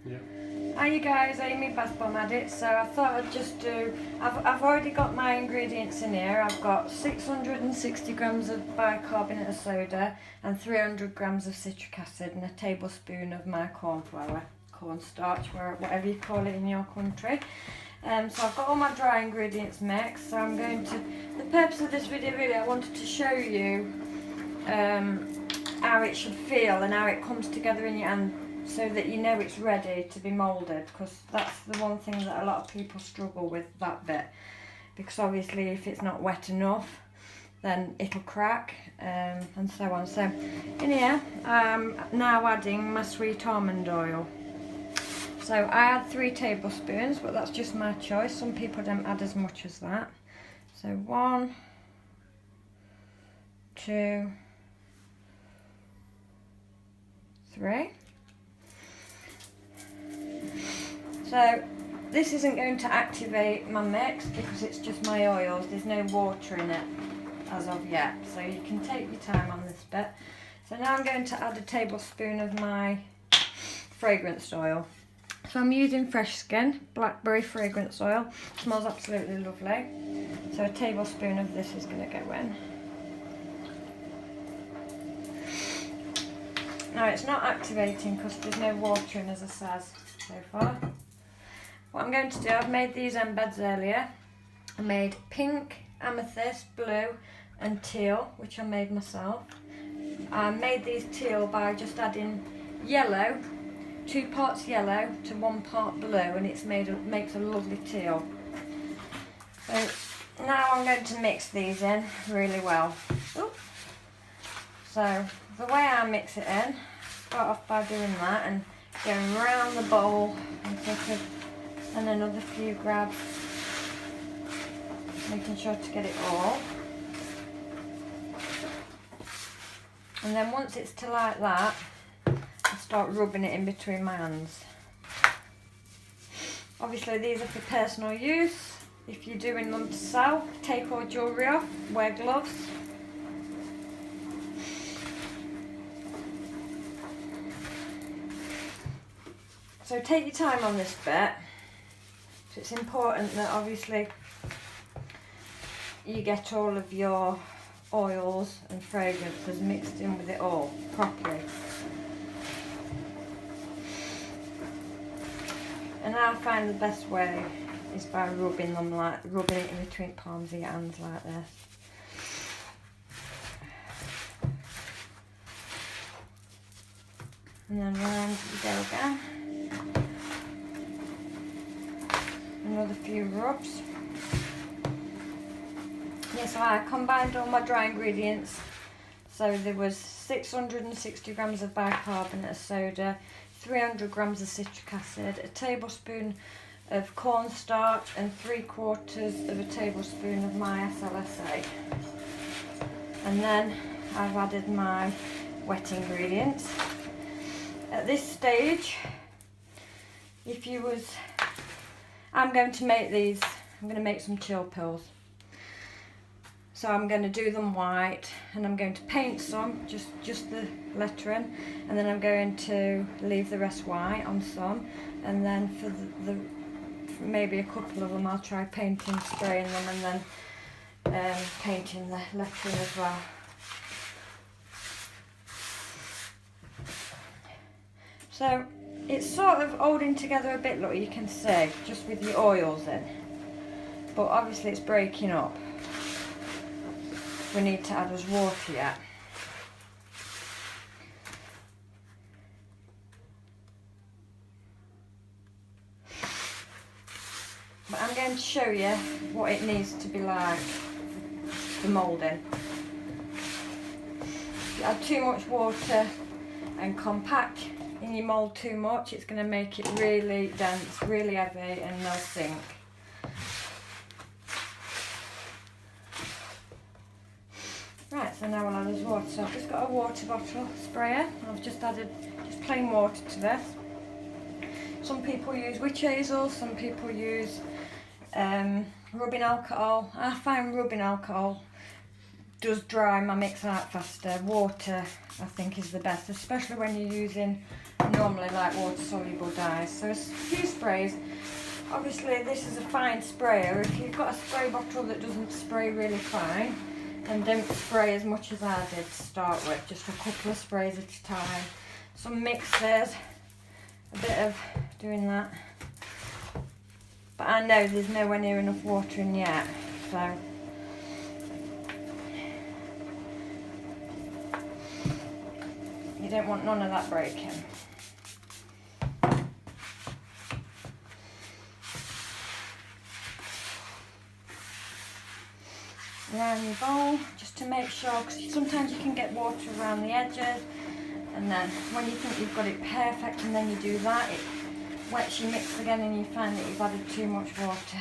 Yeah. Hi you guys, Amy, Bath Bomb Addict. So I thought I'd just do, I've already got my ingredients in here. I've got 660 grams of bicarbonate of soda and 300 grams of citric acid and a tablespoon of my cornstarch, whatever you call it in your country. So I've got all my dry ingredients mixed. So I'm going to, the purpose of this video really, I wanted to show you how it should feel and how it comes together in your hand, so that you know it's ready to be moulded, because that's the one thing that a lot of people struggle with, that bit, because obviously if it's not wet enough then it'll crack, and so on. So in here I'm now adding my sweet almond oil. So I add 3 tablespoons, but that's just my choice. Some people don't add as much as that. So 1, 2, 3. So this isn't going to activate my mix because it's just my oils. There's no water in it as of yet, so you can take your time on this bit. So now I'm going to add a tablespoon of my fragrance oil. So I'm using Fresh Skin Blackberry fragrance oil. It smells absolutely lovely. So a tablespoon of this is going to go in. Now it's not activating because there's no water in, as I says, so far. What I'm going to do, I've made these embeds earlier. I made pink, amethyst, blue and teal, which I made myself. I made these teal by just adding yellow, 2 parts yellow to 1 part blue, and it's makes a lovely teal. So now I'm going to mix these in really well. Ooh. So the way I mix it in, start off by doing that and going round the bowl and sort of, and another few grabs, making sure to get it all. And then once it's to like that, I start rubbing it in between my hands. Obviously these are for personal use. If you're doing them to sell, take all jewellery off, wear gloves. So take your time on this bit. So it's important that obviously you get all of your oils and fragrances mixed in with it all properly. And I find the best way is by rubbing it in between palms of your hands like this. And then round you go again. Another few rubs. Yeah, so I combined all my dry ingredients. So there was 660 grams of bicarbonate of soda, 300 grams of citric acid, a tablespoon of cornstarch and 3/4 of a tablespoon of my SLSA. And then I've added my wet ingredients. At this stage, I'm going to make these, I'm going to make some chill pills. So I'm going to do them white, and I'm going to paint some, just the lettering, and then I'm going to leave the rest white on some, and then for maybe a couple of them I'll try painting, spraying them, and then painting the lettering as well. So it's sort of holding together a bit, look, you can see, just with the oils in. But obviously it's breaking up. We need to add us water yet. But I'm going to show you what it needs to be like, the moulding. If you add too much water and compact in your mould too much, it's going to make it really dense, really heavy, and they'll sink. Right, so now we'll add this water. So I've just got a water bottle sprayer. I've just added just plain water to this. Some people use witch hazel, some people use rubbing alcohol. I find rubbing alcohol does dry my mix out faster. Water, I think, is the best, especially when you're using normally like water soluble dyes. So a few sprays. Obviously this is a fine sprayer. If you've got a spray bottle that doesn't spray really fine, then don't spray as much as I did to start with, just a couple of sprays at a time. Some mixers, a bit of doing that. But I know there's nowhere near enough water in yet, so you don't want none of that breaking. Around your bowl, just to make sure, because sometimes you can get water around the edges, and then when you think you've got it perfect and then you do that, it wets your mix again and you find that you've added too much water.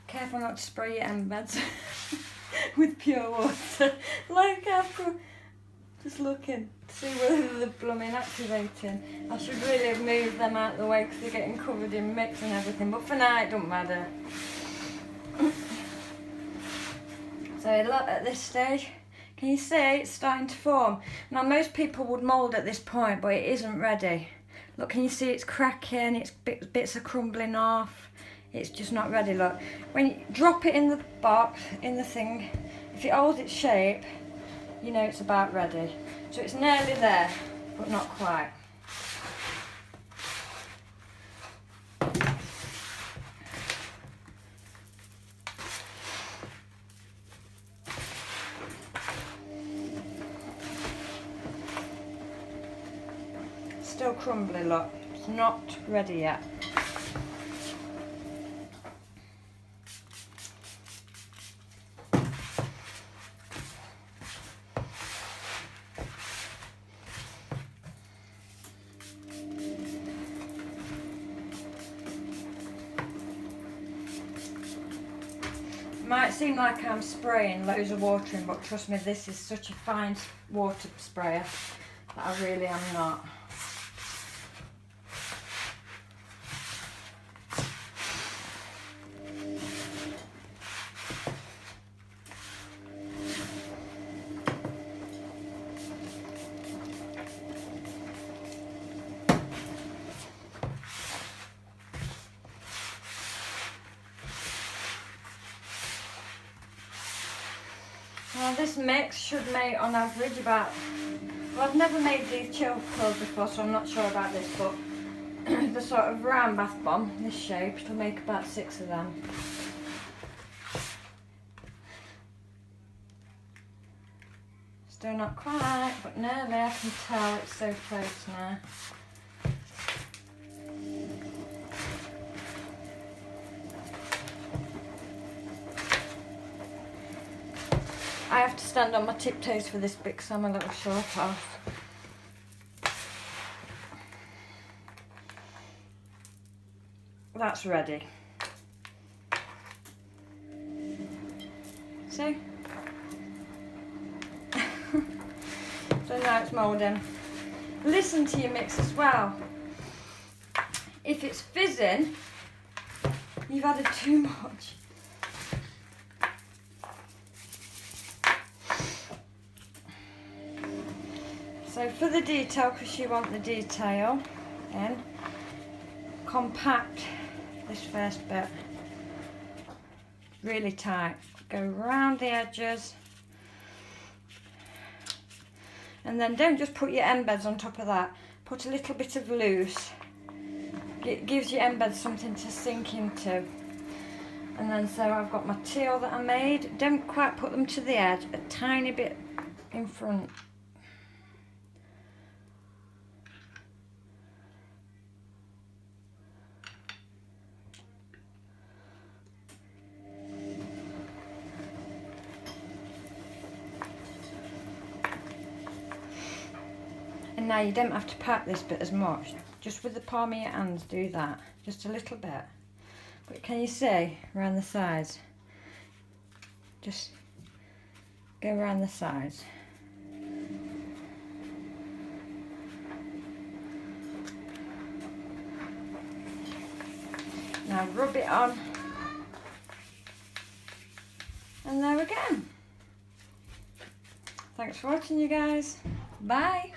Careful not to spray your embeds with pure water. Like I've got, just looking to see whether they're blooming activating. I should really have moved them out of the way because they're getting covered in mix and everything, but for now it doesn't matter. So look, at this stage, can you see it's starting to form? Now most people would mould at this point, but it isn't ready. Look, can you see it's cracking, it's bits are crumbling off. It's just not ready, look. When you drop it in the box, in the thing, if it holds its shape, you know it's about ready. So it's nearly there, but not quite. Still crumbly, look. It's not ready yet. Might seem like I'm spraying loads of water in, but trust me, this is such a fine water sprayer that I really am not. Well, this mix should make on average about, well, I've never made these chill pills before, so I'm not sure about this, but the sort of round bath bomb, this shape, it'll make about 6 of them. Still not quite, but nearly. I can tell it's so close now. I have to stand on my tiptoes for this bit because I'm a little short off. That's ready. See? So now it's moulding. Listen to your mix as well. If it's fizzing, you've added too much. So for the detail, because you want the detail, then compact this first bit really tight. Go around the edges, and then don't just put your embeds on top of that. Put a little bit of loose. It gives your embeds something to sink into. And then so I've got my teal that I made. Don't quite put them to the edge, a tiny bit in front. And now you don't have to pat this bit as much. Just with the palm of your hands do that. Just a little bit. But can you see around the sides? Just go around the sides. Now rub it on. And there we go. Thanks for watching, you guys. Bye.